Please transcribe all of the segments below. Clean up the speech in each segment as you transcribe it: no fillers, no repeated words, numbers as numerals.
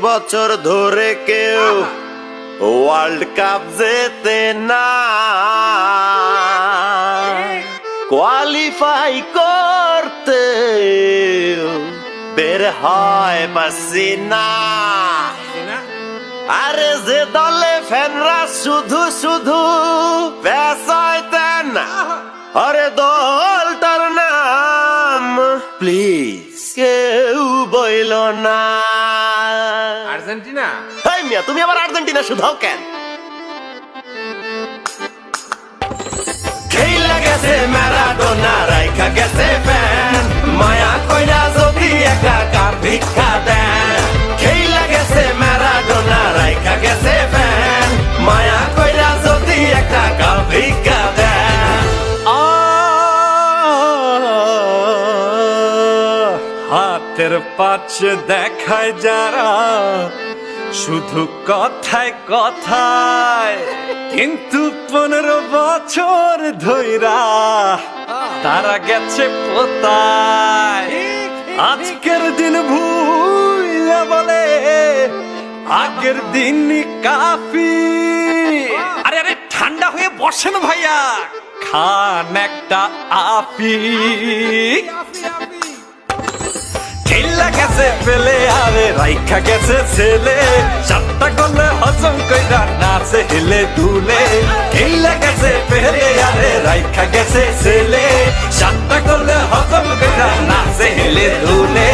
বছর ধরে কেউ ওয়ার্ল্ড কাপ জেতে না, কোয়ালিফাই করতে বের হয় পারছি না। আরে যে দলে ফ্যানরা শুধু শুধু বেসাইতেন, আরে দলটার নাম প্লিজ কেউ বইল না। আর্জেন্টিনা। এই মিয়া, তুমি আবার আর্জেন্টিনা শুধাও কেন? খেলা গেছে ম্যারাডোনা, রাইখা গেছে ফ্যান, মায়া কইরা যদি একা কাপ ভিক্ষা দেন। খেলা গেছে ম্যারাডোনা, রাইখা গেছে ফ্যান, মায়া কইরা যদি একটা কাপ ভিক্ষা দেন। হাতের পাশে দেখায় যারা শুধু কথায় কথায়, কিন্তু 15 বছর ধইরা তারা গেছে পোতায়। আজকের দিন ভুইলা বলে আগের দিন কাফি। আরে আরে ঠান্ডা হয়ে বসেন ভাইয়া, খান একটা আপি। খেলা গেছে ফেলে আরে রাইখা গেছে ছেলে, 7টা গোলে হজম কইরা নাচে হেলে দুলে। খেলা গেছে ফেলে আরে রাইখা গেছে ছেলে, 7টা গোলে হজম কইরা নাচে হেলে দুলে।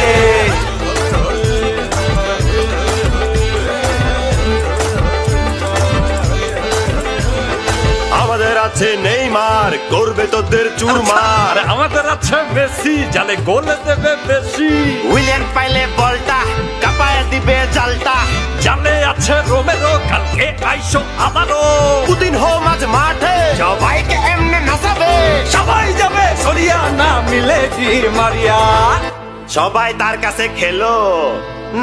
আমাদের আছে নেইমার, করবে তোদের চুরমার। আমাদের আছে মেসি, জালে গোলে দেবে বেশি। উইলিয়ান পাইলে বলটা কাপায় দিবে জালটা। জালে আছে রোমেরো, কালকে আইসো আবারও। পুতিন হো মাঝ মাঠে, সবাইকে এমনি নাচাবে। সবাই যাবে সরিয়া না মিলে কি মারিয়া। সবাই তার কাছে খেলো,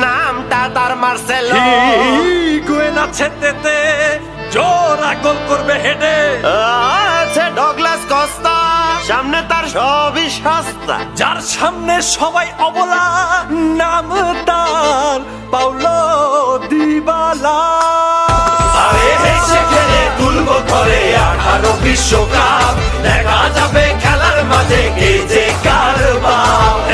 নামটা তার মার্সেলো। হিগুয়েন আছে তেতে, জোড়া গোল করবে হেডে। আছে ডগলাস কস্তা, সামনে তার সবই সস্তা। যার সামনে সবাই অবলা, নাম তার পাউলো দিবালা। আরে হেসে খেলে তুলবো ধরে 18 বিশ্বকাপ, দেখা যাবে খেলার মাঝে কে যে কার বাপ।